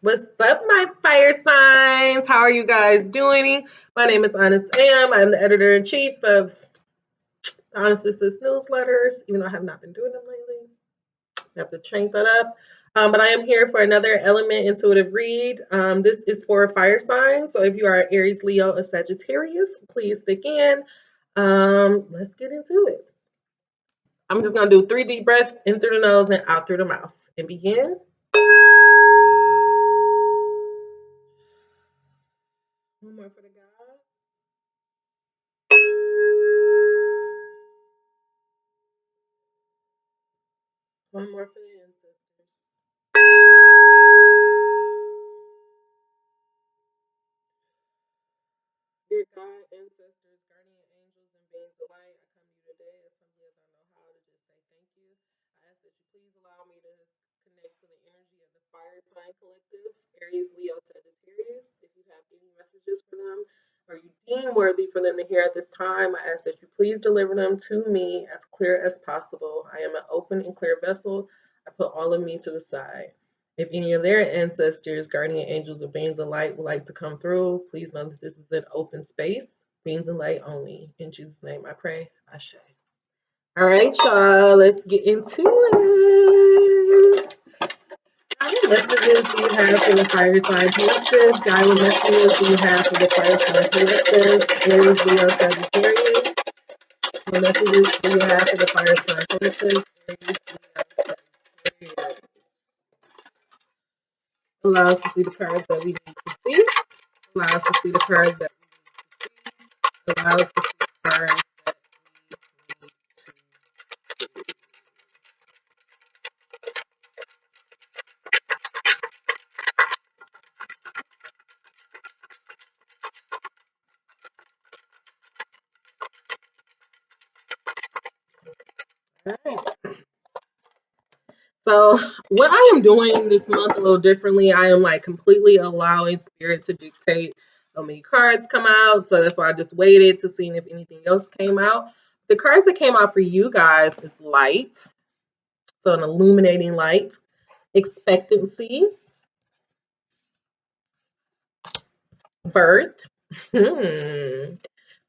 What's up, my fire signs? How are you guys doing? My name is Honest Am. I'm the editor-in-chief of Honest Assist newsletters, even though I have not been doing them lately. I have to change that up. But I am here for another Element Intuitive Read. This is for fire signs. So if you are Aries, Leo, or Sagittarius, please stick in. Let's get into it. I'm just going to do 3 deep breaths in through the nose and out through the mouth. And begin. One more for the guys. One more for the ancestors. Dear God, ancestors, guardian angels, and beings of light, I come to you today as humbly as I know how to just say thank you. I ask that you please allow me to connect to the energy of the fire sign collective, Aries, Leo, Sagittarius. If you have any messages for them or you deem worthy for them to hear at this time, I ask that you please deliver them to me as clear as possible. I am an open and clear vessel. I put all of me to the side. If any of their ancestors, guardian angels, or beings of light would like to come through, please know that this is an open space, beings of light only. In Jesus' name I pray. Ashe. All right, y'all, let's get into it. What messages do you have for the fire sign collective? Guide, what messages do you have for the fire sign collective? Aries, Leo, Sagittarius. What messages do you have for the fire sign collective? Aries, Leo, Sagittarius. Allow us to see the cards that we need to see. Allow us to see the cards that we need to see. Allow us to see the cards that we need to see. All right. So what I am doing this month a little differently, I am like completely allowing spirit to dictate how many cards come out. So that's why I just waited to see if anything else came out. The cards that came out for you guys is light. So an illuminating light, expectancy, birth,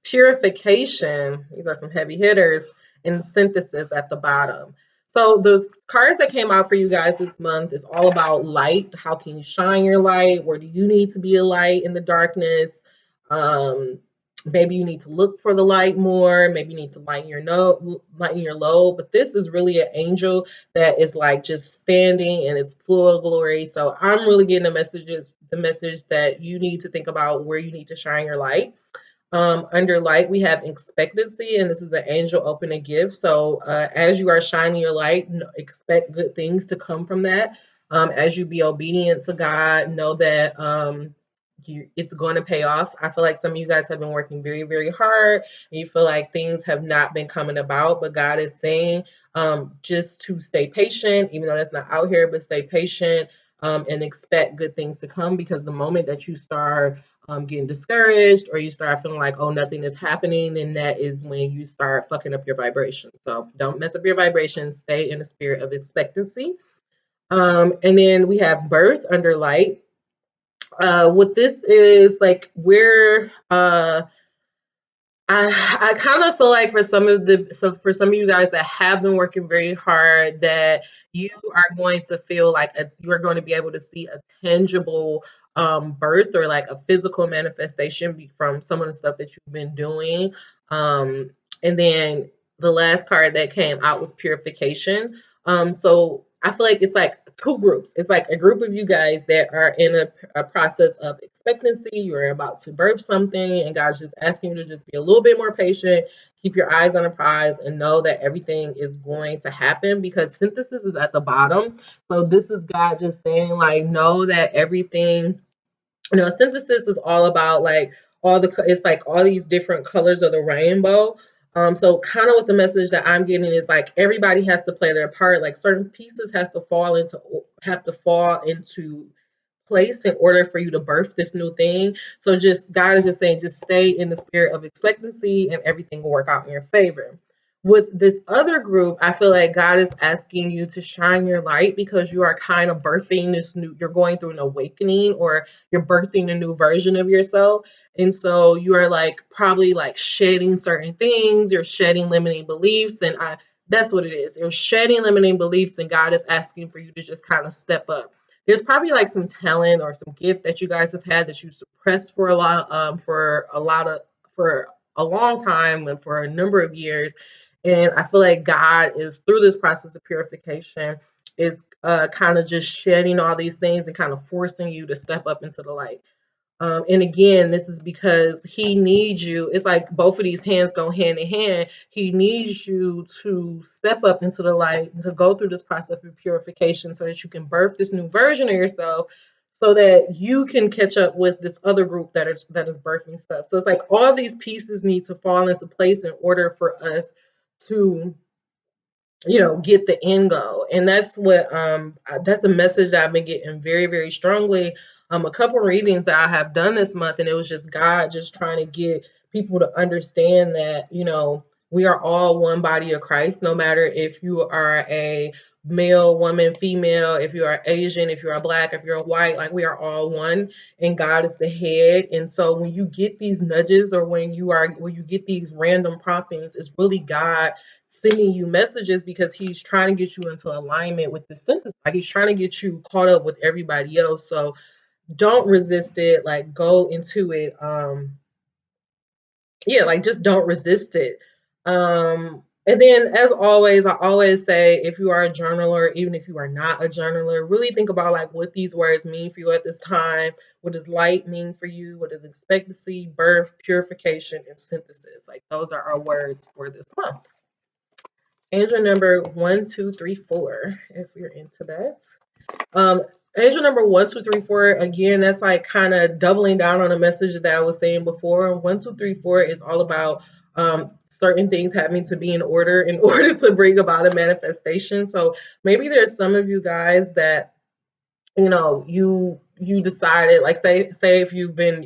purification. These are some heavy hitters, and synthesis at the bottom. So the cards that came out for you guys this month is all about light. How can you shine your light? Where do you need to be a light in the darkness? Maybe you need to look for the light more. Maybe you need to lighten your load. But this is really an angel that is like just standing and it's full of glory. So I'm really getting the message that you need to think about where you need to shine your light. Under light, we have expectancy, and this is an angel opening gift. So, as you are shining your light, expect good things to come from that. As you be obedient to God, know that it's going to pay off. I feel like some of you guys have been working very, very hard, and you feel like things have not been coming about, but God is saying just to stay patient, even though that's not out here, but stay patient and expect good things to come because the moment that you start getting discouraged or you start feeling like, oh, nothing is happening, then that is when you start fucking up your vibration. So don't mess up your vibration. Stay in the spirit of expectancy. And then we have birth under light. What this is like, I kind of feel like for some of you guys that have been working very hard, that you are going to feel like you are going to be able to see a tangible birth or like a physical manifestation from some of the stuff that you've been doing. And then the last card that came out was purification. So I feel like it's like two groups. It's like a group of you guys that are in a process of expectancy. You're about to birth something, and God's just asking you to just be a little bit more patient, keep your eyes on the prize, and know that everything is going to happen because synthesis is at the bottom. So this is God just saying, like, know that everything, synthesis is all about like it's like all these different colors of the rainbow. So kind of what the message that I'm getting is like everybody has to play their part. Like certain pieces have to fall into place in order for you to birth this new thing. So just God is just saying, just stay in the spirit of expectancy and everything will work out in your favor. with this other group, I feel like God is asking you to shine your light because you are kind of birthing this new, you're going through an awakening, or you're birthing a new version of yourself. And so you are like probably like shedding certain things, you're shedding limiting beliefs. And that's what it is. You're shedding limiting beliefs, and God is asking for you to just kind of step up. There's probably like some talent or some gift that you guys have had that you suppressed for for a long time and for a number of years. And I feel like God is, through this process of purification, is kind of just shedding all these things and kind of forcing you to step up into the light. And again, this is because he needs you. It's like both of these hands go hand in hand. He needs you to step up into the light and to go through this process of purification so that you can birth this new version of yourself, so that you can catch up with this other group that is birthing stuff. So it's like all these pieces need to fall into place in order for us to get the end goal. And that's a message that I've been getting very, very strongly. A couple readings that I have done this month, and it was just God just trying to get people to understand that we are all one body of Christ, no matter if you are a male, woman, female, if you are Asian, if you're black, if you're white, like we are all one, and God is the head. And so when you get these nudges, or when you get these random promptings, it's really God sending you messages, because he's trying to get you into alignment with the synthesis. Like he's trying to get you caught up with everybody else. So don't resist it. Like go into it. Like just don't resist it. And then, as always, I always say, if you are a journaler, even if you are not a journaler, really think about like what these words mean for you at this time. What does light mean for you? What does expectancy, birth, purification, and synthesis? Like those are our words for this month. Angel number 1234, if you're into that. Angel number 1234, again, that's like kind of doubling down on a message that I was saying before. 1234 is all about certain things having to be in order to bring about a manifestation. So maybe there's some of you guys that you decided, like say if you've been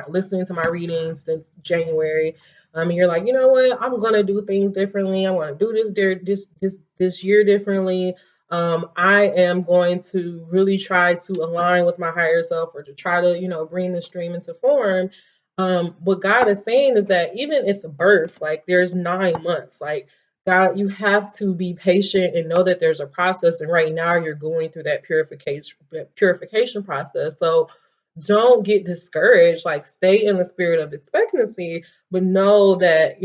listening to my readings since January, and you're like, you know what, I'm gonna do things differently. I want to do this year differently. I am going to really try to align with my higher self, or to try to bring this dream into form. What God is saying is that even at the birth, like there's 9 months, like God, you have to be patient and know that there's a process. And right now you're going through that purification process. So don't get discouraged. Like stay in the spirit of expectancy, but know that,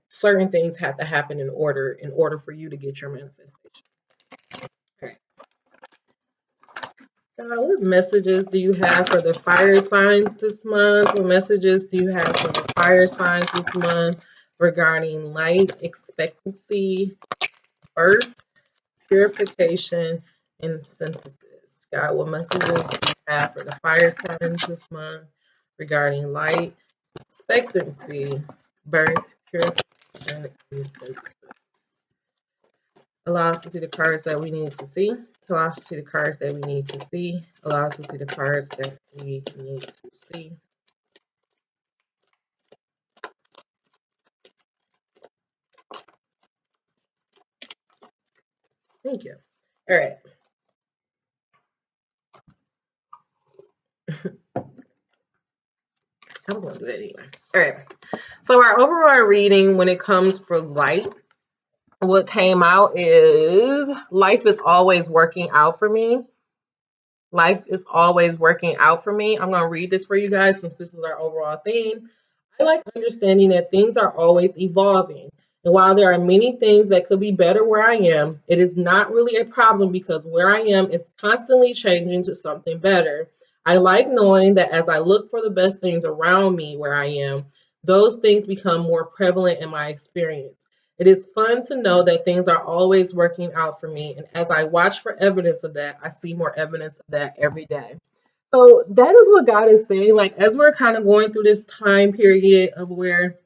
certain things have to happen in order for you to get your manifestation. All right. What messages do you have for the fire signs this month? What messages do you have for the fire signs this month regarding light, expectancy, birth, purification, and synthesis? God, what messages do you have for the fire signs this month regarding light, expectancy, birth, purification, and synthesis? Allow us to see the cards that we need to see. Allow us to see the cards that we need to see. Allow us to see the cards that we need to see. Thank you. All right. I was going to do that anyway. All right. So our overall reading, when it comes for light, what came out is life is always working out for me. Life is always working out for me. I'm going to read this for you guys since this is our overall theme. I like understanding that things are always evolving. And while there are many things that could be better where I am, it is not really a problem because where I am is constantly changing to something better. I like knowing that as I look for the best things around me where I am, those things become more prevalent in my experience. It is fun to know that things are always working out for me. And as I watch for evidence of that, I see more evidence of that every day. So that is what God is saying. Like, as we're kind of going through this time period of where,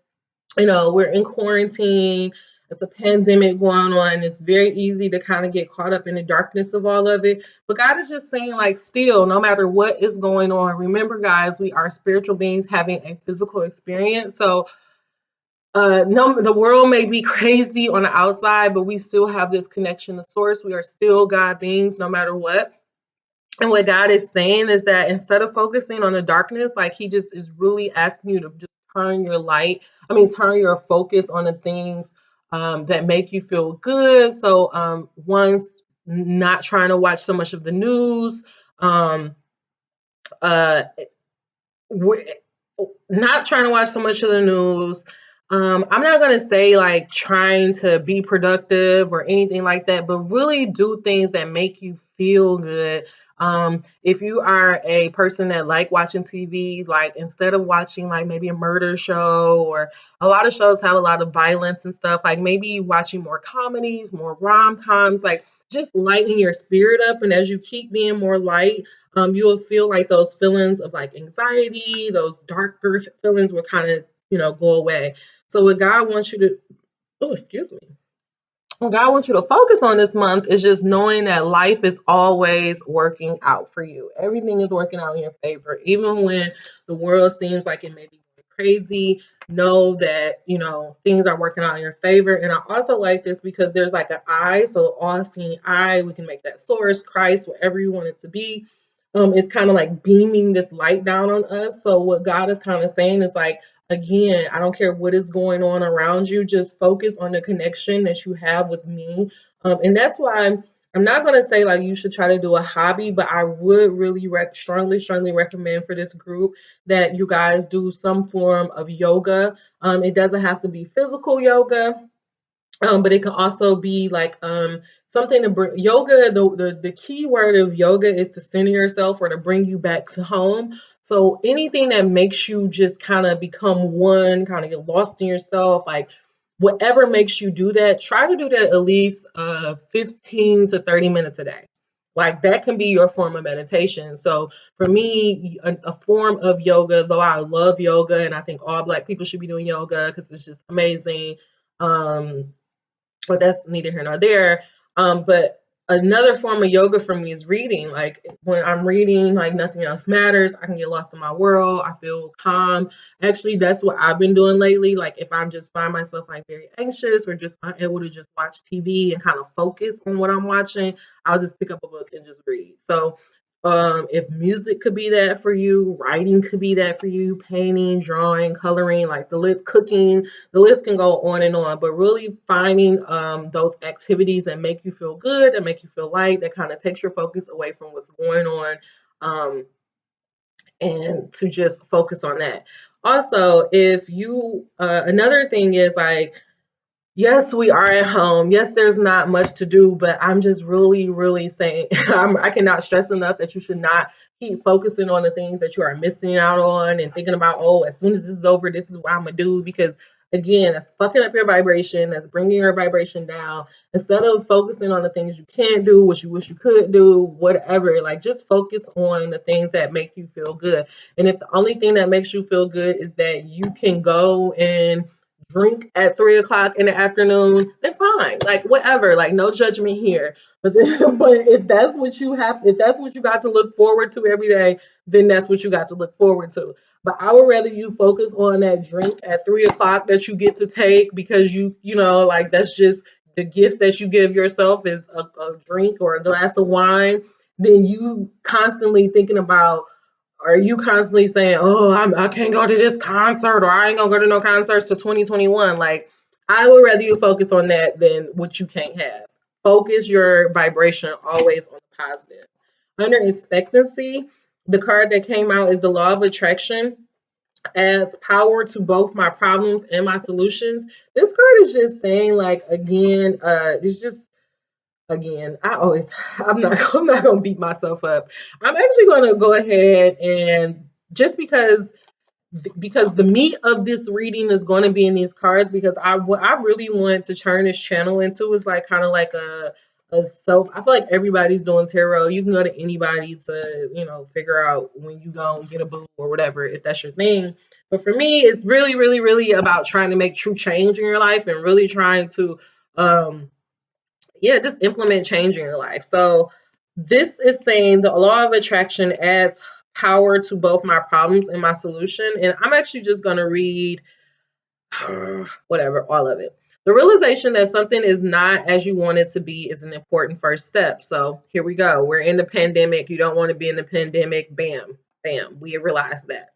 we're in quarantine, it's a pandemic going on. It's very easy to kind of get caught up in the darkness of all of it. But God is just saying, like, still, no matter what is going on, remember, guys, we are spiritual beings having a physical experience. So no, the world may be crazy on the outside, but we still have this connection to source. We are still God beings no matter what. And what God is saying is that instead of focusing on the darkness, like He just is really asking you to just turn your light, turn your focus on the things that make you feel good. So, one's not trying to watch so much of the news. Um, uh, we're not trying to watch so much of the news. I'm not going to say like trying to be productive or anything like that, but really do things that make you feel good. If you are a person that like watching TV, like instead of watching like maybe a murder show, or a lot of shows have a lot of violence and stuff, like maybe watching more comedies, more rom-coms, like just lighten your spirit up. And as you keep being more light, you will feel like those feelings of like anxiety, those darker feelings will kind of, go away. So what God wants you to, oh, excuse me. What God wants you to focus on this month is just knowing that life is always working out for you. Everything is working out in your favor. Even when the world seems like it may be going crazy, know that, things are working out in your favor. And I also like this because there's like an eye, so all seeing eye, we can make that source, Christ, wherever you want it to be. It's kind of like beaming this light down on us. So what God is kind of saying is like, again, I don't care what is going on around you, just focus on the connection that you have with me. And that's why I'm not going to say like you should try to do a hobby, but I would really strongly recommend for this group that you guys do some form of yoga. It doesn't have to be physical yoga. But it can also be like something to bring yoga. The key word of yoga is to center yourself or to bring you back to home. So anything that makes you just kind of become one, kind of get lost in yourself, like whatever makes you do that, try to do that at least 15 to 30 minutes a day. Like that can be your form of meditation. So for me, a form of yoga, though I love yoga and I think all Black people should be doing yoga because it's just amazing. Um, but that's neither here nor there. But another form of yoga for me is reading. Like when I'm reading, like nothing else matters. I can get lost in my world. I feel calm. Actually, that's what I've been doing lately. Like if I'm just find myself like very anxious or just unable to just watch TV and kind of focus on what I'm watching, I'll just pick up a book and just read. So if music could be that for you, writing could be that for you, painting, drawing, coloring, like the list, cooking, the list can go on and on. But really finding those activities that make you feel good, that make you feel light, that kind of takes your focus away from what's going on, and to just focus on that. Also, if you another thing is like, yes, we are at home. Yes, there's not much to do, but I'm just really saying I cannot stress enough that you should not keep focusing on the things that you are missing out on and thinking about, oh, as soon as this is over, this is what I'm gonna do. Because again, that's fucking up your vibration, that's bringing your vibration down. Instead of focusing on the things you can't do, what you wish you could do, whatever, like just focus on the things that make you feel good. And if the only thing that makes you feel good is that you can go and drink at 3 o'clock in the afternoon, then fine. Like whatever. Like no judgment here. But but if that's what you have, if that's what you got to look forward to every day, then that's what you got to look forward to. But I would rather you focus on that drink at 3 o'clock that you get to take because like that's just the gift that you give yourself is a drink or a glass of wine. Then you constantly thinking about, are you constantly saying, "Oh, I can't go to this concert," or "I ain't gonna go to no concerts to 2021"? Like, I would rather you focus on that than what you can't have. Focus your vibration always on the positive. Under expectancy, the card that came out is the law of attraction. Adds power to both my problems and my solutions. This card is just saying, like, again, it's just again, I'm not gonna beat myself up. I'm actually gonna go ahead and just because the meat of this reading is going to be in these cards, because what I really want to turn this channel into is like kind of like a self. I feel like everybody's doing tarot. You can go to anybody to figure out when you go and get a boo or whatever if that's your thing. But for me, it's really about trying to make true change in your life and really trying to um just implement change in your life. So this is saying the law of attraction adds power to both my problems and my solution. And I'm actually just going to read whatever, all of it. The realization that something is not as you want it to be is an important first step. So here we go. We're in the pandemic. You don't want to be in the pandemic. Bam, bam. We realize that.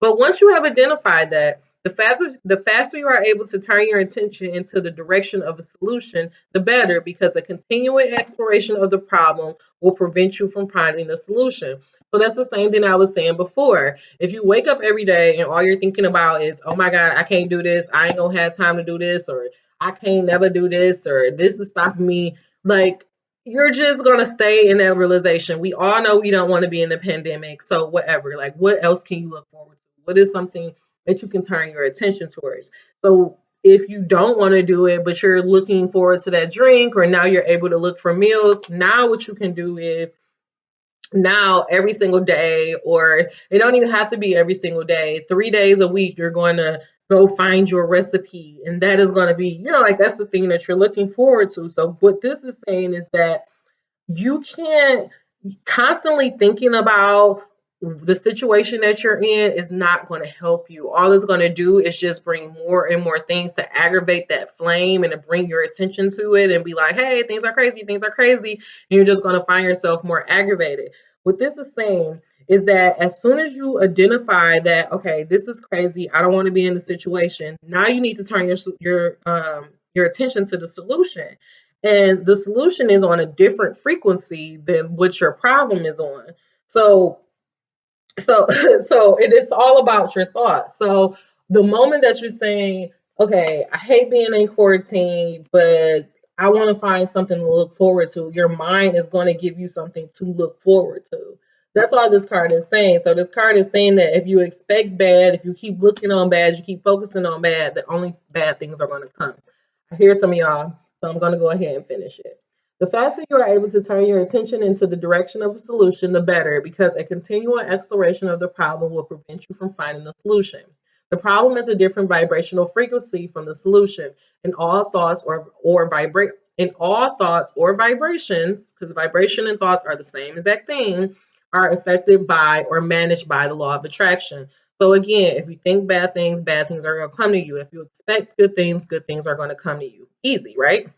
But once you have identified that, the faster you are able to turn your attention into the direction of a solution, the better, because a continuing exploration of the problem will prevent you from finding a solution. So that's the same thing I was saying before. If you wake up every day and all you're thinking about is, oh my God, I can't do this, I ain't gonna have time to do this, or I can't never do this, or this is stopping me, like you're just gonna stay in that realization. We all know we don't want to be in the pandemic. So whatever, like what else can you look forward to? What is something that you can turn your attention towards? So if you don't want to do it, but you're looking forward to that drink, or now you're able to look for meals, now what you can do is now every single day, or it don't even have to be every single day, 3 days a week, you're going to go find your recipe. And that is going to be, like that's the thing that you're looking forward to. So what this is saying is that you can't constantly thinking about the situation that you're in is not going to help you. All it's going to do is just bring more and more things to aggravate that flame and to bring your attention to it and be like, hey, things are crazy, things are crazy. And you're just going to find yourself more aggravated. What this is saying is that as soon as you identify that, okay, this is crazy, I don't want to be in the situation, now you need to turn your attention to the solution. And the solution is on a different frequency than what your problem is on. So so so it is all about your thoughts. So the moment that you're saying, okay, I hate being in quarantine, but I want to find something to look forward to, your mind is going to give you something to look forward to. That's all this card is saying. So this card is saying that if you expect bad, if you keep looking on bad, you keep focusing on bad, the only bad things are going to come. I hear some of y'all, so I'm going to go ahead and finish it. The faster you are able to turn your attention into the direction of a solution, the better, because a continual exploration of the problem will prevent you from finding a solution. The problem is a different vibrational frequency from the solution. In all thoughts or vibrations, because vibration and thoughts are the same exact thing, are affected by or managed by the law of attraction. So again, if you think bad things are going to come to you. If you expect good things are going to come to you. Easy, right?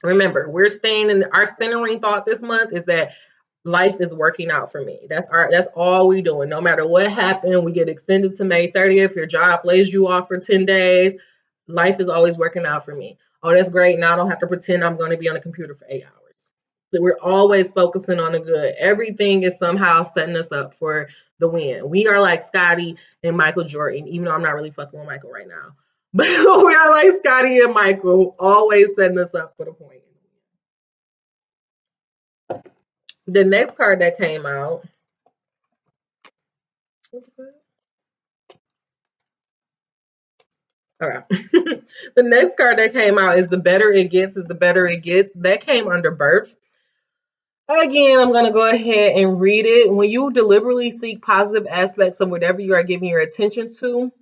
Remember, we're staying in our centering thought this month is that life is working out for me. That's all we doing. No matter what happened, we get extended to May 30th. Your job lays you off for 10 days. Life is always working out for me. Oh, that's great. Now I don't have to pretend I'm going to be on a computer for 8 hours. So we're always focusing on the good. Everything is somehow setting us up for the win. We are like Scotty and Michael Jordan, even though I'm not really fucking with Michael right now. But we are like Scotty and Michael, always setting us up for the point. The next card that came out. Okay. The next card that came out is the better it gets is the better it gets. That came under birth. Again, I'm going to go ahead and read it. When you deliberately seek positive aspects of whatever you are giving your attention to,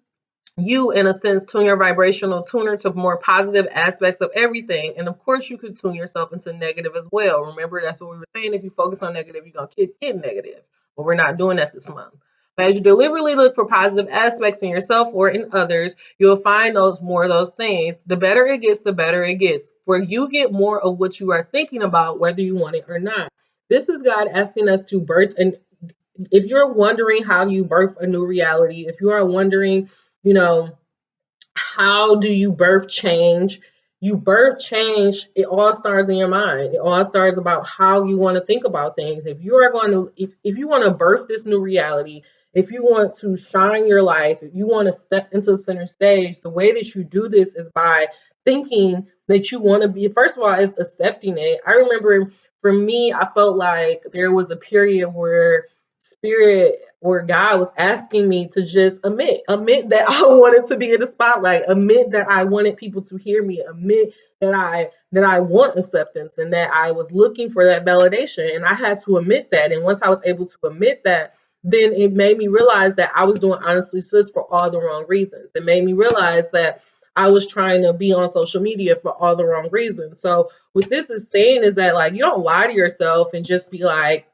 you, in a sense, tune your vibrational tuner to more positive aspects of everything. And of course, you could tune yourself into negative as well. Remember, that's what we were saying. If you focus on negative, you're going to get negative. But we're not doing that this month. But as you deliberately look for positive aspects in yourself or in others, you'll find more of those things. The better it gets, the better it gets. Where you get more of what you are thinking about, whether you want it or not. This is God asking us to birth. And if you're wondering how you birth a new reality, if you are wondering, how do you birth change? You birth change, it all starts in your mind. It all starts about how you want to think about things. If you are going to, if you want to birth this new reality, if you want to shine your life, if you want to step into the center stage, the way that you do this is by thinking that you want to be, first of all, it's accepting it. I remember for me, I felt like there was a period where spirit or God was asking me to just admit that I wanted to be in the spotlight, admit that I wanted people to hear me, admit that I want acceptance and that I was looking for that validation. And I had to admit that. And once I was able to admit that, then it made me realize that I was doing honestly sis for all the wrong reasons. It made me realize that I was trying to be on social media for all the wrong reasons. So what this is saying is that, like, you don't lie to yourself and just be like,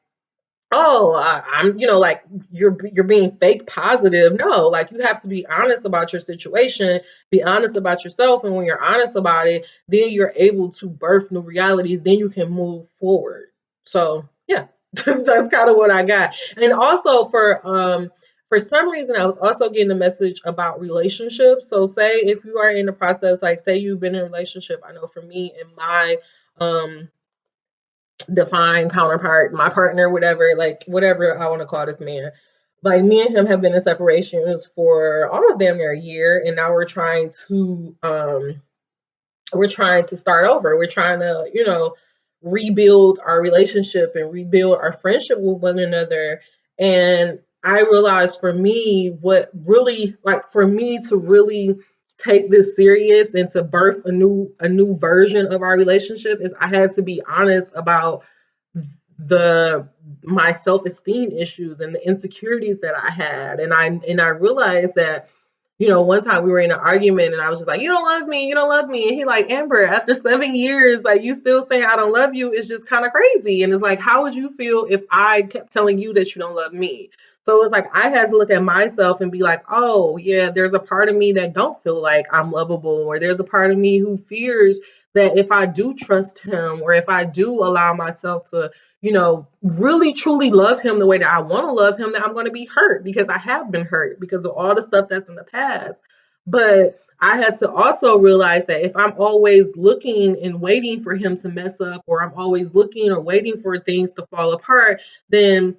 oh, I'm, like you're being fake positive. No, like you have to be honest about your situation, be honest about yourself, and when you're honest about it, then you're able to birth new realities. Then you can move forward. So yeah, that's kind of what I got. And also for some reason, I was also getting a message about relationships. So say if you are in the process, like say you've been in a relationship. I know for me and my um defined counterpart, my partner, whatever, like whatever I want to call this man. Like me and him have been in separations for almost damn near a year, and now we're trying to start over. We're trying to, rebuild our relationship and rebuild our friendship with one another. And I realized for me, what really like for me to really take this serious and to birth a new version of our relationship is I had to be honest about the my self-esteem issues and the insecurities that I had. And I realized that one time we were in an argument and I was just like, you don't love me, you don't love me. And he like, Amber, after 7 years, like you still saying I don't love you is just kind of crazy. And it's like, how would you feel if I kept telling you that you don't love me? So it's like I had to look at myself and be like, oh yeah, there's a part of me that don't feel like I'm lovable, or there's a part of me who fears that if I do trust him or if I do allow myself to, really truly love him the way that I want to love him, that I'm going to be hurt because I have been hurt because of all the stuff that's in the past. But I had to also realize that if I'm always looking and waiting for him to mess up, or I'm always looking or waiting for things to fall apart, then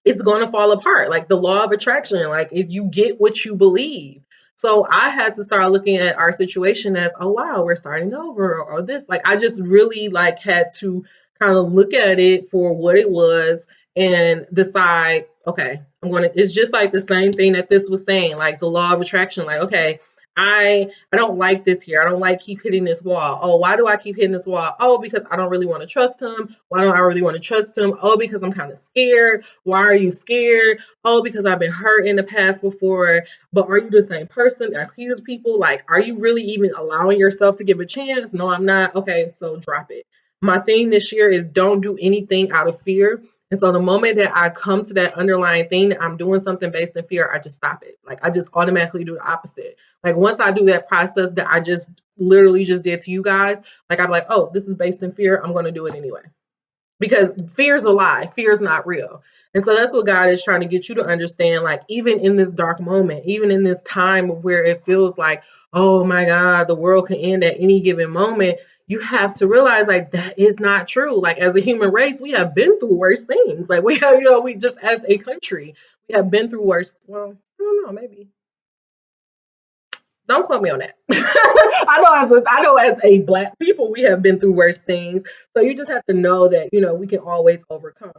it's going to fall apart. Like the law of attraction, like if you get what you believe. So I had to start looking at our situation as, oh wow, we're starting over, or this. Like I just really like had to kind of look at it for what it was and decide, okay, it's just like the same thing that this was saying, like the law of attraction, like, okay, I don't like this here. I don't like keep hitting this wall. Oh, why do I keep hitting this wall? Oh, because I don't really want to trust him. Why don't I really want to trust him? Oh, because I'm kind of scared. Why are you scared? Oh, because I've been hurt in the past before. But are you the same person? Are you people? Like, are you really even allowing yourself to give a chance? No, I'm not. Okay, so drop it. My thing this year is don't do anything out of fear. And so the moment that I come to that underlying thing that I'm doing something based in fear, I just stop it. Like I just automatically do the opposite. Like once I do that process that I just literally just did to you guys, like I'm like, oh, this is based in fear. I'm going to do it anyway, because fear is a lie. Fear is not real. And so that's what God is trying to get you to understand. Like even in this dark moment, even in this time of where it feels like, oh my God, the world can end at any given moment, you have to realize like that is not true. Like as a human race, we have been through worse things. Like we have, we just as a country, we have been through worse. Well, I don't know, maybe don't quote me on that. I know as a black people, we have been through worse things. So you just have to know that, we can always overcome.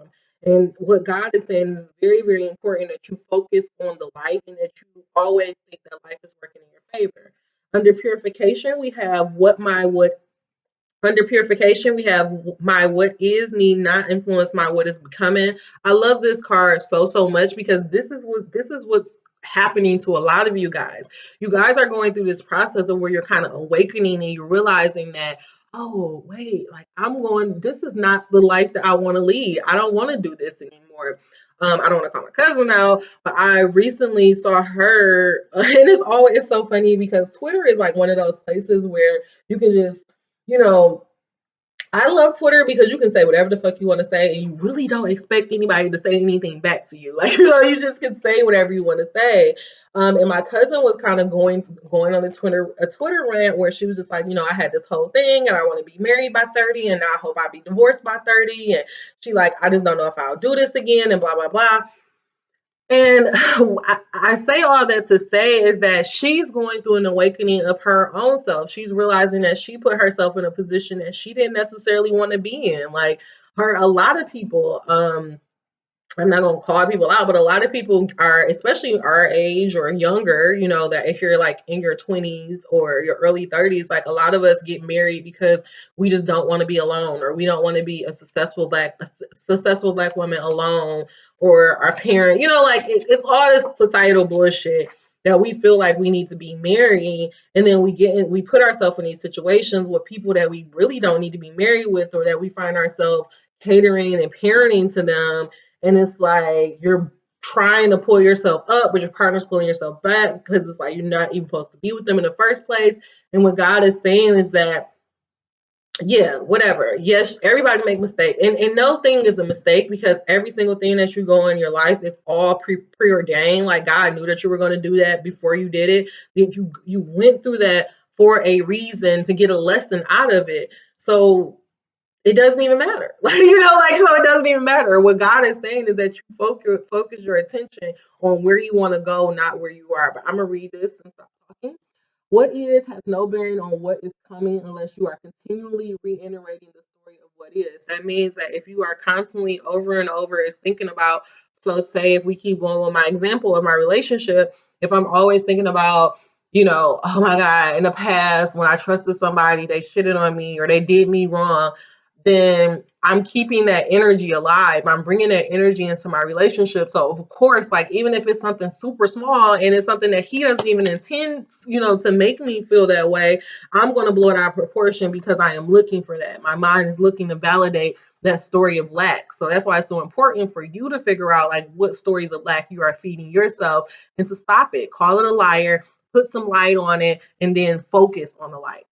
And what God is saying is very, very important that you focus on the light and that you always think that life is working in your favor. Under purification, we have what my what under purification, we have my what is need not influence my what is becoming. I love this card so much because this is what's happening to a lot of you guys. You guys are going through this process of where you're kind of awakening and you're realizing that, oh wait, like this is not the life that I want to lead. I don't want to do this anymore. I don't want to call my cousin out, but I recently saw her, and it's so funny because Twitter is like one of those places where you can just you know, I love Twitter because you can say whatever the fuck you want to say, and you really don't expect anybody to say anything back to you. Like, you just can say whatever you want to say. And my cousin was kind of going on a Twitter rant where she was just like, I had this whole thing, and I want to be married by 30, and I hope I be divorced by 30. And she like, I just don't know if I'll do this again, and blah blah blah. And I say all that to say is that she's going through an awakening of her own self. She's realizing that she put herself in a position that she didn't necessarily want to be in. Like a lot of people, I'm not gonna call people out, but a lot of people are, especially our age or younger, that if you're like in your 20s or your early 30s, like a lot of us get married because we just don't want to be alone, or we don't want to be a successful black woman alone, or our parent, like it's all this societal bullshit that we feel like we need to be married, and then we put ourselves in these situations with people that we really don't need to be married with, or that we find ourselves catering and parenting to them, and it's like you're trying to pull yourself up, but your partner's pulling yourself back because it's like you're not even supposed to be with them in the first place. And what God is saying is that, yeah, whatever. Yes, everybody make mistakes, and no thing is a mistake, because every single thing that you go in your life is all preordained. Like God knew that you were going to do that before you did it. That you went through that for a reason, to get a lesson out of it. So it doesn't even matter. Like, like, so it doesn't even matter. What God is saying is that you focus your attention on where you want to go, not where you are. But I'm gonna read this and stop talking. What is has no bearing on what is coming unless you are continually reiterating the story of what is. That means that if you are constantly over and over is thinking about, so say if we keep going with my example of my relationship, if I'm always thinking about, oh my God, in the past when I trusted somebody, they shitted on me or they did me wrong, then I'm keeping that energy alive. I'm bringing that energy into my relationship. So of course, like, even if it's something super small and it's something that he doesn't even intend, to make me feel that way, I'm going to blow it out of proportion because I am looking for that. My mind is looking to validate that story of lack. So that's why it's so important for you to figure out, like, what stories of lack you are feeding yourself, and to stop it. Call it a liar, put some light on it, and then focus on the light.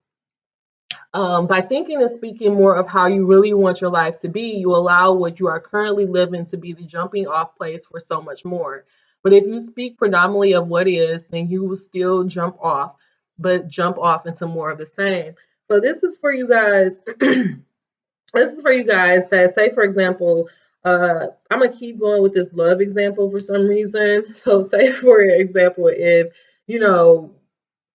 By thinking and speaking more of how you really want your life to be, you allow what you are currently living to be the jumping off place for so much more. But if you speak predominantly of what is, then you will still jump off, but jump off into more of the same. So this is for you guys. This is for you guys that say, for example, I'm gonna keep going with this love example for some reason. So say, for example, if you know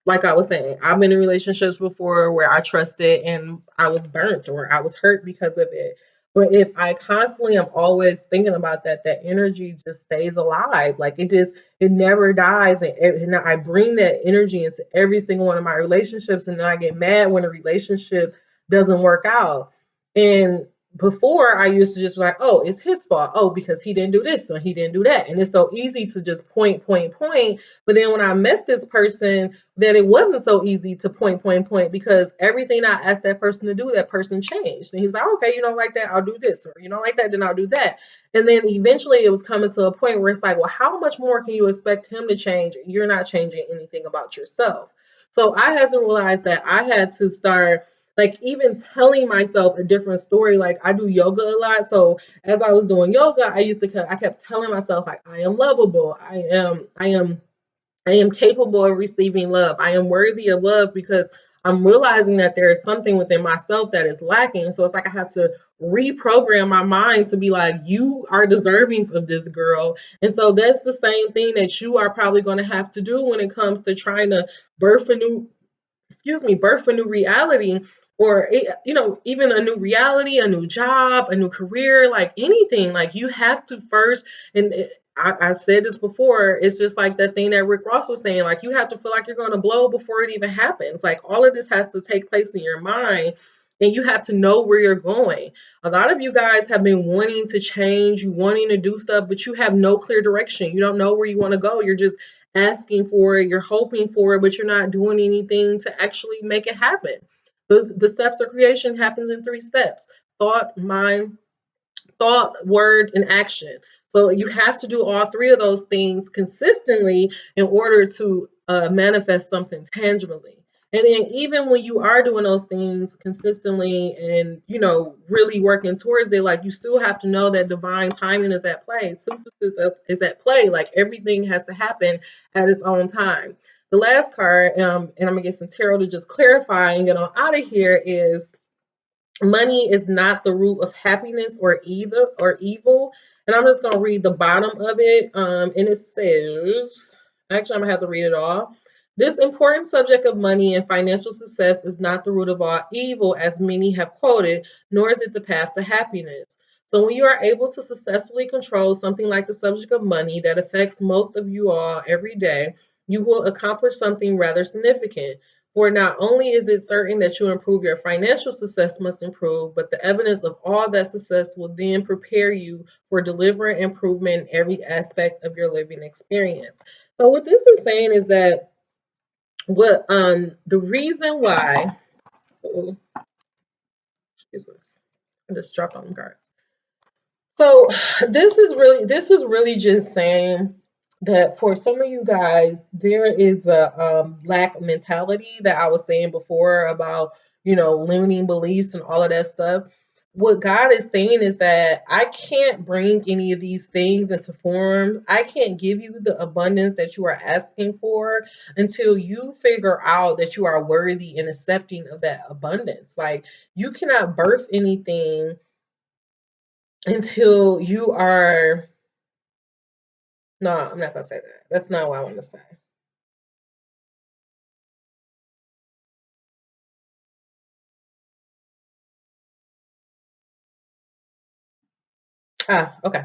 like I was saying, I've been in relationships before where I trusted and I was burnt or I was hurt because of it. But if I constantly am always thinking about that, that energy just stays alive. Like it never dies. And I bring that energy into every single one of my relationships. And then I get mad when a relationship doesn't work out. And before I used to just be like, oh, it's his fault. Oh, because he didn't do this and he didn't do that. And it's so easy to just point. But then when I met this person, that it wasn't so easy to point, because everything I asked that person to do, that person changed. And he was like, okay, you don't like that, I'll do this. Or you don't like that, then I'll do that. And then eventually it was coming to a point where it's like, well, how much more can you expect him to change? You're not changing anything about yourself. So I had to realize that I had to start, like, even telling myself a different story. Like, I do yoga a lot. So as I was doing yoga, I kept telling myself, like, I am lovable. I am capable of receiving love. I am worthy of love, because I'm realizing that there is something within myself that is lacking. So it's like I have to reprogram my mind to be like, you are deserving of this, girl. And so that's the same thing that you are probably going to have to do when it comes to trying to birth a new birth a new reality, or even a new reality, a new job, a new career, like anything. Like, you have to first, and I've said this before, it's just like that thing that Rick Ross was saying, like, you have to feel like you're going to blow before it even happens. Like, all of this has to take place in your mind, and you have to know where you're going. A lot of you guys have been wanting to change, you wanting to do stuff, but you have no clear direction. You don't know where you want to go. You're just asking for it, you're hoping for it, but you're not doing anything to actually make it happen. The steps of creation happens in 3 steps: thought, mind, thought, word, and action. So you have to do all 3 of those things consistently in order to manifest something tangibly. And then even when you are doing those things consistently and really working towards it, like, you still have to know that divine timing is at play. Synthesis is at play. Like, everything has to happen at its own time. The last card, and I'm gonna get some tarot to just clarify and get on out of here, is money is not the root of happiness or either or evil. And I'm just going to read the bottom of it. And it says, actually, I'm going to have to read it all. This important subject of money and financial success is not the root of all evil, as many have quoted, nor is it the path to happiness. So when you are able to successfully control something like the subject of money that affects most of you all every day, you will accomplish something rather significant. For not only is it certain that you improve, your financial success must improve, but the evidence of all that success will then prepare you for deliberate improvement in every aspect of your living experience. So what this is saying is that the reason why, oh, Jesus, I just dropped on cards. So this is really just saying that for some of you guys, there is a lack mentality that I was saying before about, limiting beliefs and all of that stuff. What God is saying is that I can't bring any of these things into form. I can't give you the abundance that you are asking for until you figure out that you are worthy and accepting of that abundance. Like, you cannot birth anything until you are. No, I'm not gonna say that. That's not what I want to say. Okay.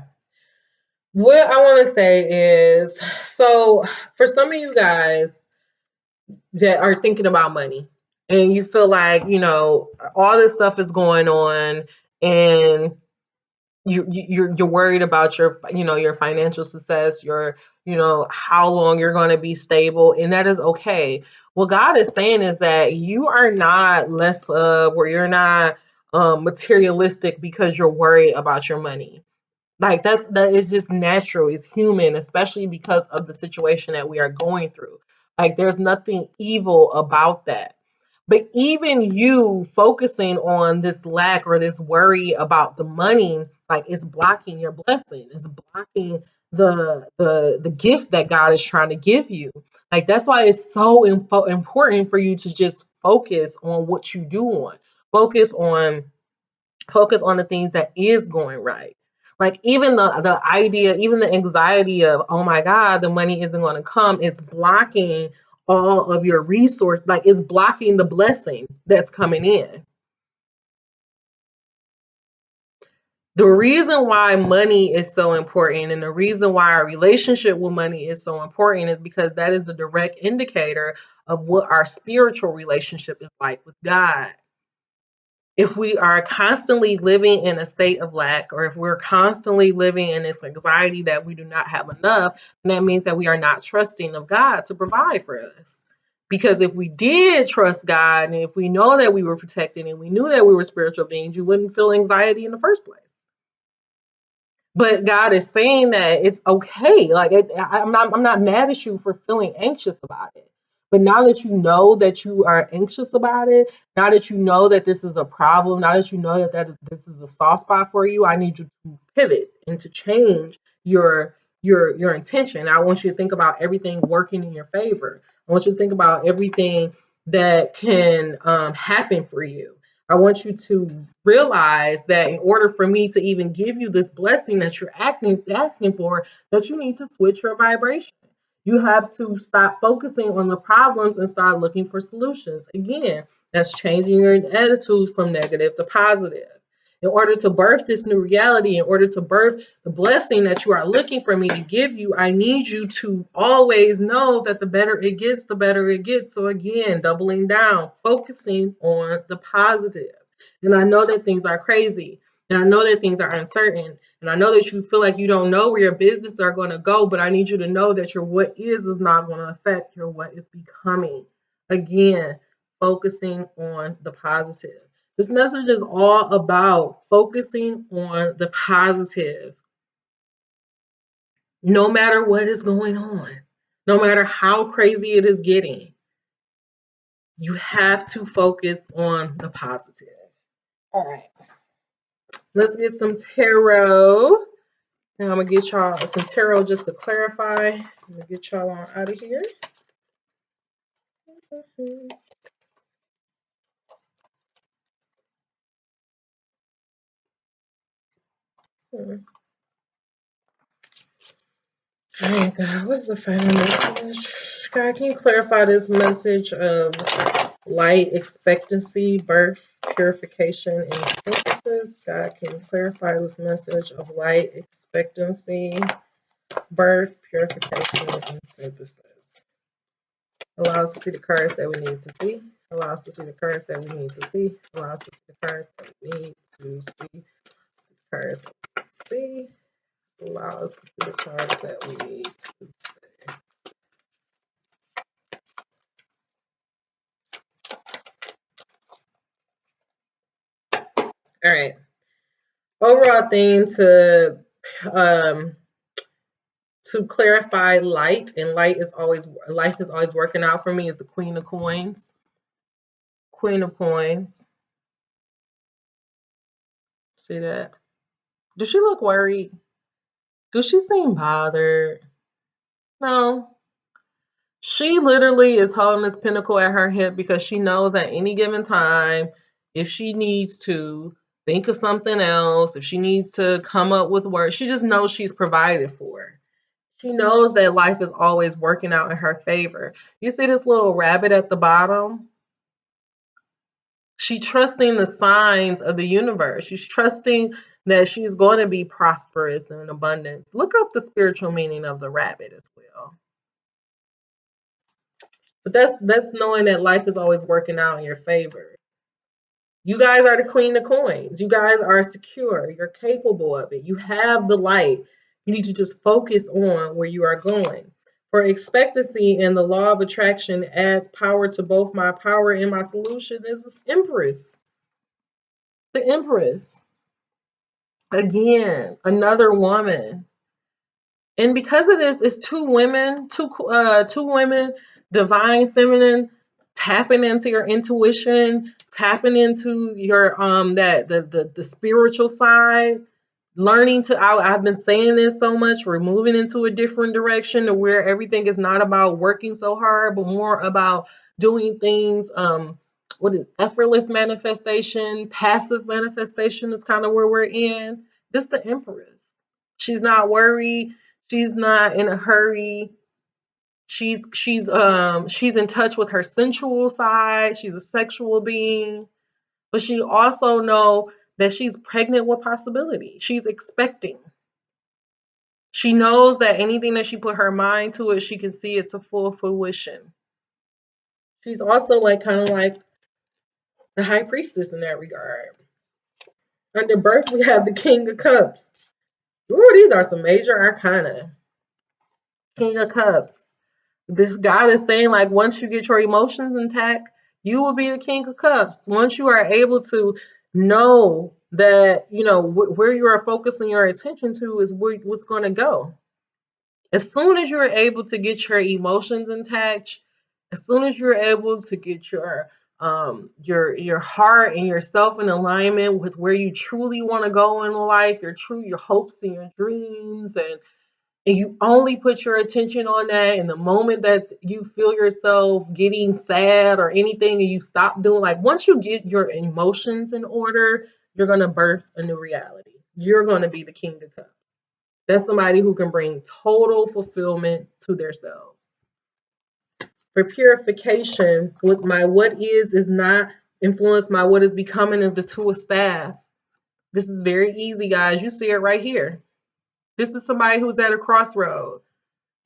What I want to say is, so for some of you guys that are thinking about money and you feel like, all this stuff is going on, and you're worried about your, your financial success, your, how long you're going to be stable, and that is okay. What God is saying is that you are not less of, or you're not materialistic because you're worried about your money. Like, that is just natural. It's human, especially because of the situation that we are going through. Like, there's nothing evil about that. But even you focusing on this lack or this worry about the money, like, it's blocking your blessing. It's blocking the gift that God is trying to give you. Like, that's why it's so important for you to just focus on what you do on. Focus on focus on the things that is going right. Like, even the idea, even the anxiety of, oh my God, the money isn't going to come, is blocking all of your resource. Like, it's blocking the blessing that's coming in. The reason why money is so important, and the reason why our relationship with money is so important, is because that is a direct indicator of what our spiritual relationship is like with God. If we are constantly living in a state of lack, or if we're constantly living in this anxiety that we do not have enough, then that means that we are not trusting of God to provide for us. Because if we did trust God, and if we know that we were protected, and we knew that we were spiritual beings, you wouldn't feel anxiety in the first place. But God is saying that it's okay. Like, I'm not mad at you for feeling anxious about it. But now that you know that you are anxious about it, now that you know that this is a problem, now that you know this is a soft spot for you, I need you to pivot and to change your intention. I want you to think about everything working in your favor. I want you to think about everything that can happen for you. I want you to realize that in order for me to even give you this blessing that you're asking for, that you need to switch your vibration. You have to stop focusing on the problems and start looking for solutions. Again, that's changing your attitude from negative to positive. In order to birth this new reality, in order to birth the blessing that you are looking for me to give you, I need you to always know that the better it gets, the better it gets. So again, doubling down, focusing on the positive. And I know that things are crazy, and I know that things are uncertain, and I know that you feel like you don't know where your business are going to go, but I need you to know that your what is not going to affect your what is becoming. Again, focusing on the positive. This message is all about focusing on the positive. No matter what is going on, no matter how crazy it is getting, you have to focus on the positive. All right, let's get some tarot. Now I'm gonna get y'all some tarot just to clarify. I'm gonna get y'all on out of here. All right, God, what's the final message? God, can you clarify this message of light, expectancy, birth, purification, and synthesis? God, can you clarify this message of light, expectancy, birth, purification, and synthesis? Allow us to see the cards that we need to see. Allow us to see the cards that we need to see. Allow us to see the cards that we need to see. Cards that we need to see. Allow us to see the cards that we need to see. All right. overall theme um, to clarify light, and life is always working out for me, is the Queen of Coins. Queen of Coins. See that? Does she look worried? Does she seem bothered? No. She literally is holding this pinnacle at her hip because she knows at any given time, if she needs to think of something else, if she needs to come up with words, she just knows she's provided for. She knows that life is always working out in her favor. You see this little rabbit at the bottom? She's trusting the signs of the universe. She's trusting that she's going to be prosperous and in abundance. Look up the spiritual meaning of the rabbit as well. But that's knowing that life is always working out in your favor. You guys are the Queen of Coins. You guys are secure. You're capable of it. You have the light. You need to just focus on where you are going. For expectancy and the law of attraction adds power to both my power and my solution is this Empress. The Empress. Again, another woman. And because of this, it's two women, divine feminine, tapping into your intuition, tapping into your that the spiritual side, learning to I've been saying this so much, we're moving into a different direction to where everything is not about working so hard, but more about doing things what is effortless manifestation, passive manifestation is kind of where we're in. This the Empress. She's not worried. She's not in a hurry. She's in touch with her sensual side. She's a sexual being, but she also know that she's pregnant with possibility. She's expecting. She knows that anything that she put her mind to it, she can see it to full fruition. She's also like kind of like the high priestess in that regard. Under birth, we have the King of Cups. Ooh, these are some major arcana. King of Cups. This God is saying, like, once you get your emotions intact, you will be the King of Cups. Once you are able to know that, where you are focusing your attention to is what's going to go. As soon as you're able to get your emotions intact, as soon as you're able to get your heart and yourself in alignment with where you truly want to go in life, your hopes and your dreams, and you only put your attention on that, and the moment that you feel yourself getting sad or anything and you stop doing, like, once you get your emotions in order, you're going to birth a new reality. You're going to be the King of Cups. That's somebody who can bring total fulfillment to themselves. For purification, with my what is not influenced by what is becoming, is the Two of Staff. This is very easy, guys. You see it right here. This is somebody who's at a crossroad.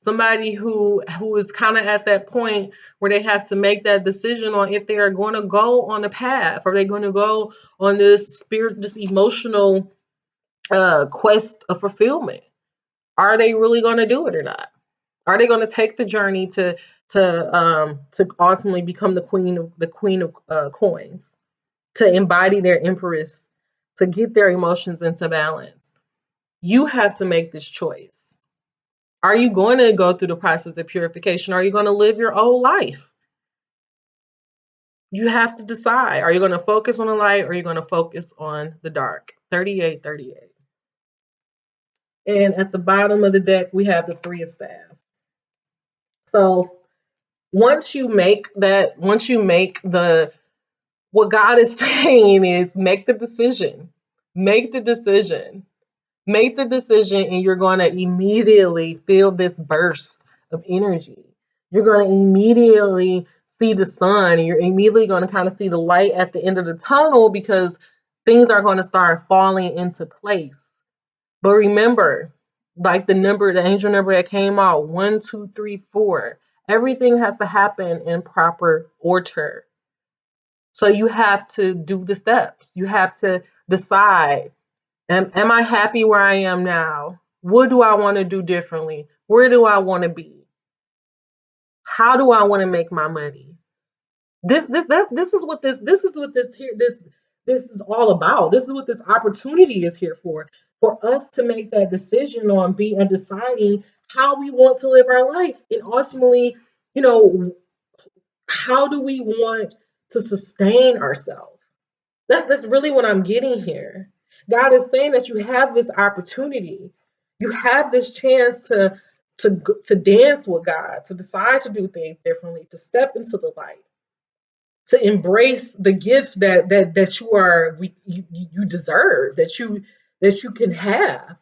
Somebody who is kind of at that point where they have to make that decision on if they are going to go on a path, or they're going to go on this emotional quest of fulfillment. Are they really going to do it or not? Are they going to take the journey to ultimately become the queen of coins, to embody their Empress, to get their emotions into balance? You have to make this choice. Are you going to go through the process of purification? Are you going to live your old life? You have to decide. Are you going to focus on the light, or are you going to focus on the dark? 3838. And at the bottom of the deck, we have the Three of Staff. So once you make what God is saying is make the decision. Make the decision. Make the decision, and you're going to immediately feel this burst of energy. You're going to immediately see the sun, and you're immediately going to kind of see the light at the end of the tunnel, because things are going to start falling into place. But remember, like the angel number that came out, 1, 2, 3, 4, everything has to happen in proper order. So you have to do the steps. You have to decide. Am I happy where I am now? What do I want to do differently? Where do I want to be? How do I want to make my money? This is what this this is all about. This is what this opportunity is here for us to make that decision on being and deciding how we want to live our life. And ultimately, you know, how do we want to sustain ourselves? That's really what I'm getting here. God is saying that you have this opportunity. You have this chance to dance with God, to decide to do things differently, to step into the light, to embrace the gift that you deserve, that you can have.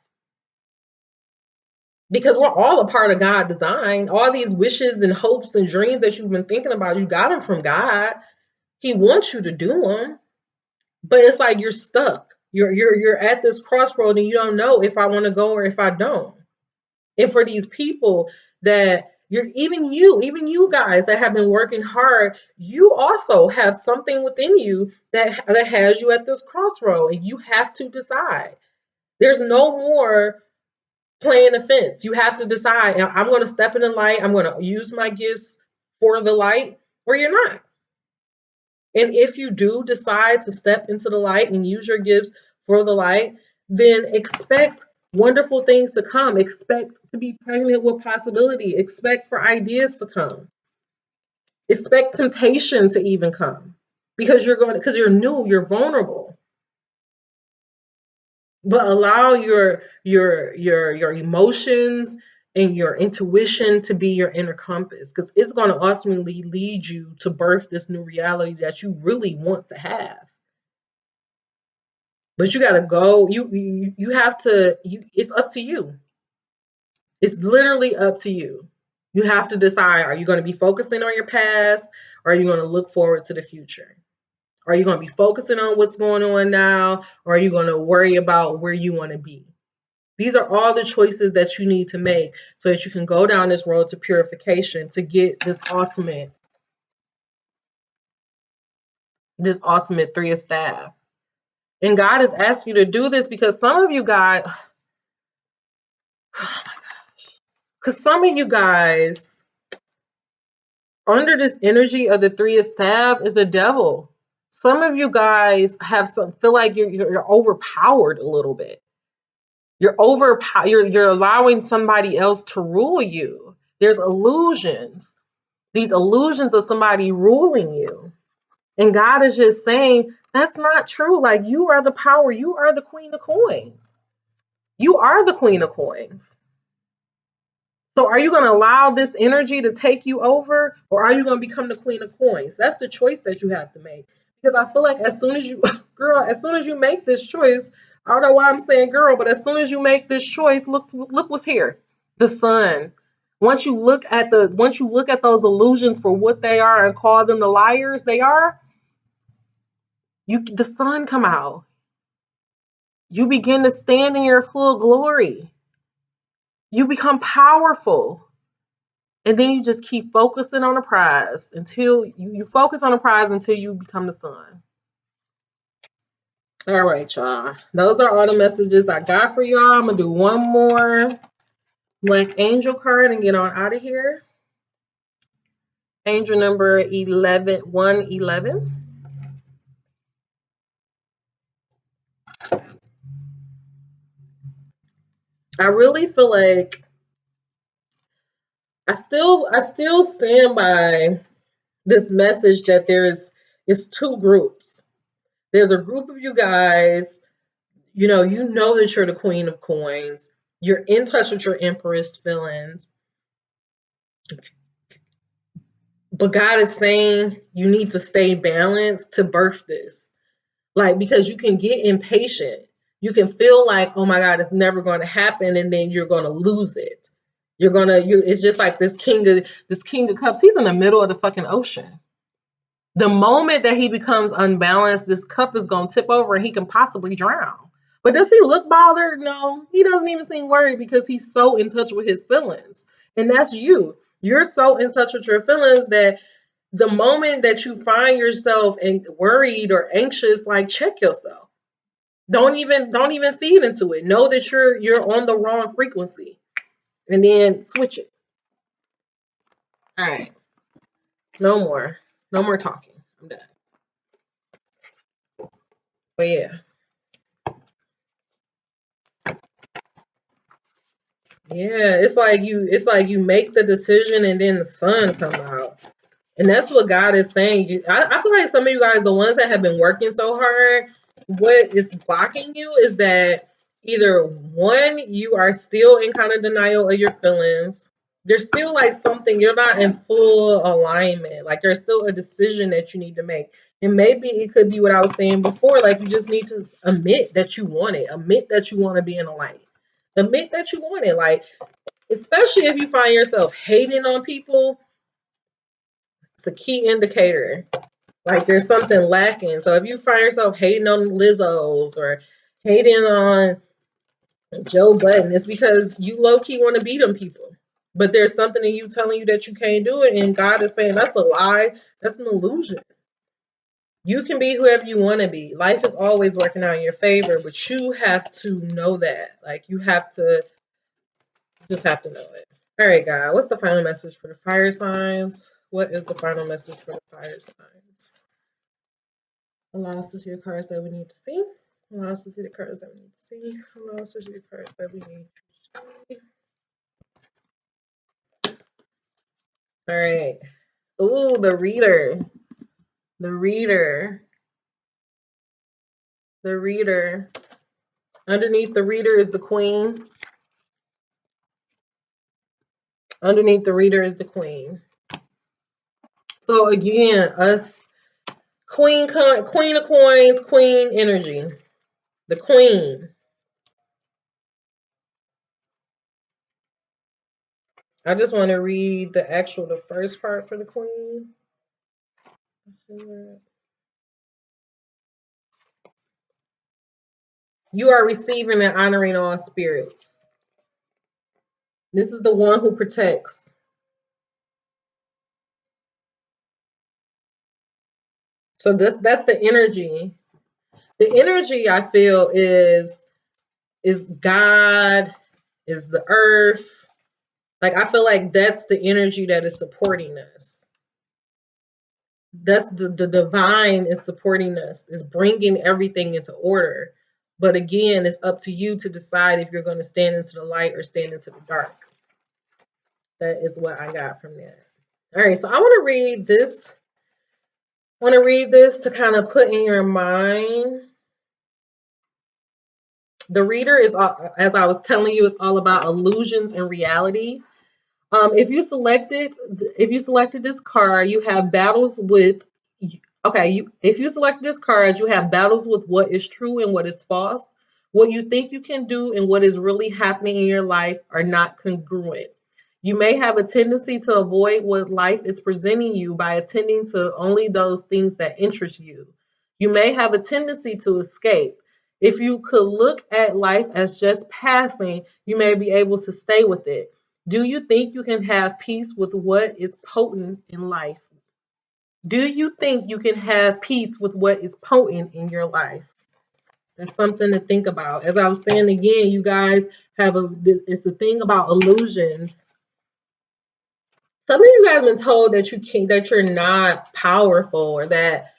Because we're all a part of God's design. All these wishes and hopes and dreams that you've been thinking about, you got them from God. He wants you to do them. But it's like you're stuck. You're at this crossroad and you don't know if I want to go or if I don't. And for these people that even you guys that have been working hard, you also have something within you that has you at this crossroad, and you have to decide. There's no more playing the fence. You have to decide. I'm going to step in the light. I'm going to use my gifts for the light, or you're not. And if you do decide to step into the light and use your gifts for the light, then expect wonderful things to come. Expect to be pregnant with possibility. Expect for ideas to come. Expect temptation to even come because you're new, you're vulnerable. But allow your emotions and your intuition to be your inner compass, because it's going to ultimately lead you to birth this new reality that you really want to have. But you got to go. You have to. It's up to you. It's literally up to you. You have to decide: are you going to be focusing on your past, or are you going to look forward to the future? Are you going to be focusing on what's going on now, or are you going to worry about where you want to be? These are all the choices that you need to make so that you can go down this road to purification to get this ultimate three of staff. And God has asked you to do this because some of you guys, because some of you guys under this energy of the three of staff is the devil. Some of you guys feel like you're overpowered a little bit. You're allowing somebody else to rule you. There's illusions. These illusions of somebody ruling you. And God is just saying, that's not true. Like, you are the power. You are the queen of coins. You are the queen of coins. So are you going to allow this energy to take you over, or are you going to become the queen of coins? That's the choice that you have to make. Because I feel like as soon as you, girl, as soon as you make this choice, I don't know why I'm saying girl, but as soon as you make this choice, look what's here. The sun. Once you look at those illusions for what they are and call them the liars they are, the sun come out. You begin to stand in your full glory. You become powerful. And then you just keep focusing on the prize until you focus on the prize until you become the sun. All right, y'all. Those are all the messages I got for y'all. I'm going to do one more Black Angel card and get on out of here. Angel number 111. I really feel like I still stand by this message that it's two groups. There's a group of you guys, you know that you're the queen of coins. You're in touch with your Empress feelings. But God is saying you need to stay balanced to birth this. Like, because you can get impatient. You can feel like, oh my God, it's never going to happen, and then you're going to lose it. It's just like this king of cups. He's in the middle of the fucking ocean. The moment that he becomes unbalanced, this cup is going to tip over and he can possibly drown. But does he look bothered? No, he doesn't even seem worried because he's so in touch with his feelings. And that's you. You're so in touch with your feelings that the moment that you find yourself worried or anxious, like, check yourself. Don't even feed into it. Know that you're on the wrong frequency, and then switch it. All right. No more talking. I'm done. But yeah. Yeah, it's like you make the decision and then the sun come out. And that's what God is saying. I feel like some of you guys, the ones that have been working so hard, what is blocking you is that either one, you are still in kind of denial of your feelings. There's still like something, you're not in full alignment. Like there's still a decision that you need to make. And maybe it could be what I was saying before. Like you just need to admit that you want it, admit that you want to be in a light, admit that you want it. Like, especially if you find yourself hating on people, it's a key indicator. Like there's something lacking. So if you find yourself hating on Lizzo's or hating on Joe Budden, it's because you low key want to beat them people. But there's something in you telling you that you can't do it, and God is saying that's a lie. That's an illusion. You can be whoever you want to be. Life is always working out in your favor, but you have to know that. Like you just have to know it. All right, God. What's the final message for the fire signs? What is the final message for the fire signs? Allow us to see the cards that we need to see. Allow us to see the cards that we need to see. Allow us to see the cards that we need to see. All right. Ooh, the reader. The reader. The reader. Underneath the reader is the queen. Underneath the reader is the queen. So again, us queen of coins, queen energy. The queen. I just want to read the first part for the queen. You are receiving and honoring all spirits. This is the one who protects. So that's the energy. The energy I feel is God, is the earth. Like I feel like that's the energy that is supporting us. That's the divine is supporting us, is bringing everything into order. But again, it's up to you to decide if you're going to stand into the light or stand into the dark. That is what I got from that. All right, so I want to read this. I want to read this to kind of put in your mind. The reader is, as I was telling you, it's all about illusions and reality. If you selected this card, you have battles with. Okay, if you select this card, you have battles with what is true and what is false. What you think you can do and what is really happening in your life are not congruent. You may have a tendency to avoid what life is presenting you by attending to only those things that interest you. You may have a tendency to escape. If you could look at life as just passing, you may be able to stay with it. Do you think you can have peace with what is potent in life? Do you think you can have peace with what is potent in your life? That's something to think about. As I was saying again, you guys it's the thing about illusions. Some of you guys have been told that that you're not powerful, or that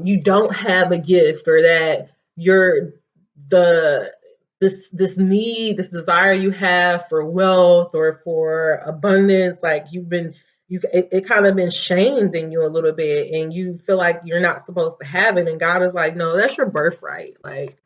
you don't have a gift, or that you're the this desire you have for wealth or for abundance, like it kind of been shamed in you a little bit, and you feel like you're not supposed to have it, and God is like, no, that's your birthright. Like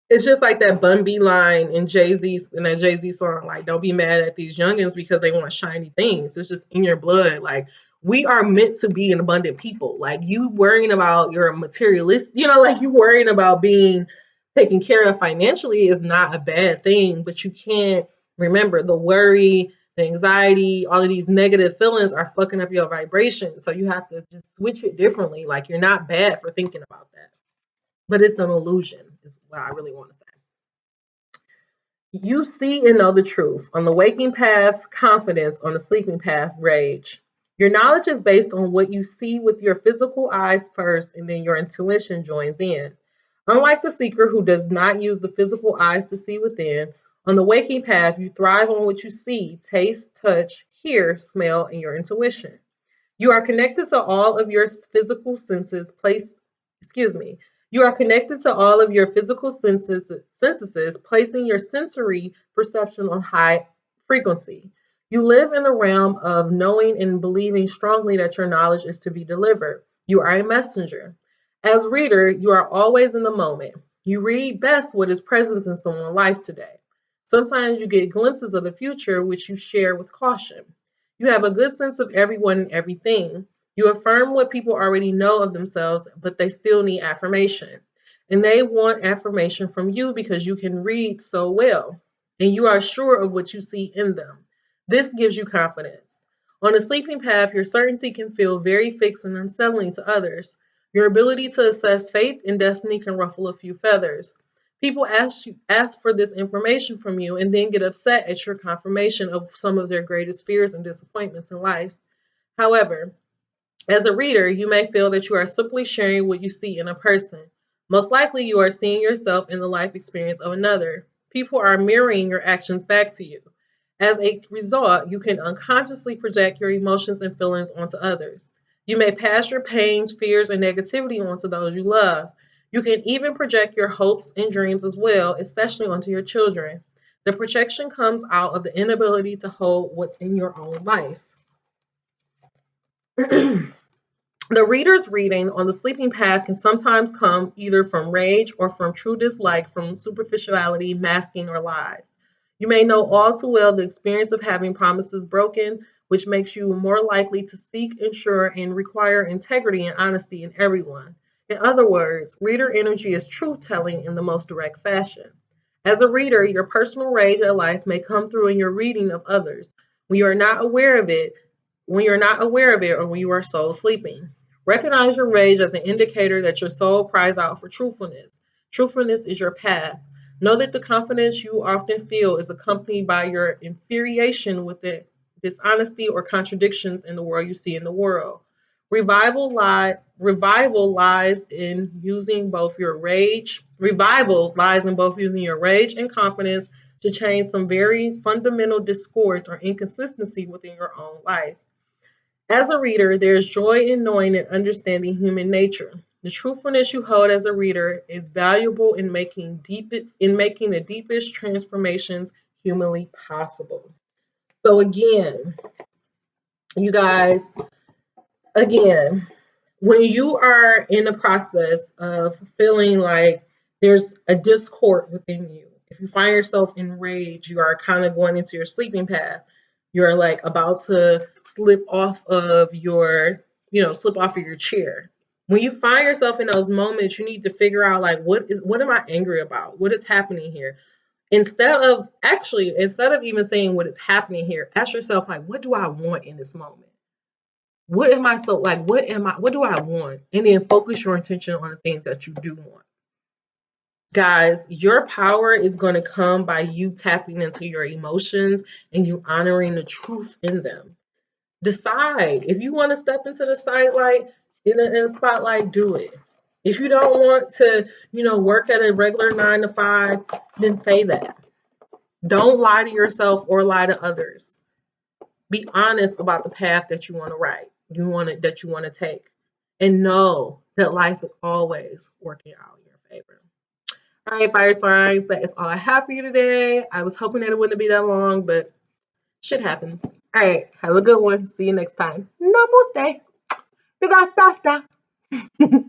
it's just like that Bun B line in that Jay-Z song, like, don't be mad at these youngins because they want shiny things. It's just in your blood. Like, we are meant to be an abundant people. Like, you worrying about your materialist, like you worrying about being taken care of financially is not a bad thing, but you can't remember the worry, the anxiety, all of these negative feelings are fucking up your vibration. So you have to just switch it differently. Like, you're not bad for thinking about that, but it's an illusion, is what I really want to say. You see and know the truth. On the waking path, confidence. On the sleeping path, rage. Your knowledge is based on what you see with your physical eyes first, and then your intuition joins in. Unlike the seeker who does not use the physical eyes to see within, on the waking path, you thrive on what you see, taste, touch, hear, smell, and your intuition. You are connected to all of your physical senses, excuse me, You are connected to all of your physical senses, placing your sensory perception on high frequency. You live in the realm of knowing and believing strongly that your knowledge is to be delivered. You are a messenger. As reader, you are always in the moment. You read best what is present in someone's life today. Sometimes you get glimpses of the future, which you share with caution. You have a good sense of everyone and everything. You affirm what people already know of themselves, but they still need affirmation. And they want affirmation from you because you can read so well, and you are sure of what you see in them. This gives you confidence. On a sleeping path, your certainty can feel very fixed and unsettling to others. Your ability to assess fate and destiny can ruffle a few feathers. People ask for this information from you and then get upset at your confirmation of some of their greatest fears and disappointments in life. However, as a reader, you may feel that you are simply sharing what you see in a person. Most likely, you are seeing yourself in the life experience of another. People are mirroring your actions back to you. As a result, you can unconsciously project your emotions and feelings onto others. You may pass your pains, fears, and negativity onto those you love. You can even project your hopes and dreams as well, especially onto your children. The projection comes out of the inability to hold what's in your own life. The reader's reading on the sleeping path can sometimes come either from rage or from true dislike, from superficiality, masking, or lies. You may know all too well the experience of having promises broken, which makes you more likely to seek, ensure, and require integrity and honesty in everyone. In other words, reader energy is truth telling in the most direct fashion. As a reader, your personal rage at life may come through in your reading of others. When you are not aware of it, when you're not aware of it, or when you are soul sleeping. Recognize your rage as an indicator that your soul cries out for truthfulness. Truthfulness is your path. Know that the confidence you often feel is accompanied by your infuriation with the dishonesty or contradictions in the world you see in the world. Revival lies in using both your rage. Revival lies in both using your rage and confidence to change some very fundamental discords or inconsistency within your own life. As a reader, there is joy in knowing and understanding human nature. The truthfulness you hold as a reader is valuable in making the deepest transformations humanly possible. So again, you guys, again, when you are in the process of feeling like there's a discord within you, if you find yourself in rage, you are kind of going into your sleeping path, you're like about to slip off of slip off of your chair. When you find yourself in those moments, you need to figure out like what am I angry about? What is happening here? Instead of even saying what is happening here, ask yourself like, what do I want in this moment? What do I want? And then focus your attention on the things that you do want. Guys, your power is going to come by you tapping into your emotions and you honoring the truth in them. Decide if you want to step into the spotlight, in the spotlight, do it. If you don't want to, work at a regular 9 to 5, then say that. Don't lie to yourself or lie to others. Be honest about the path that you want to that you want to take, and know that life is always working out in your favor. All right, fire signs, that is all I have for you today. I was hoping that it wouldn't be that long, but shit happens. All right, have a good one. See you next time. Namaste. Da da da da.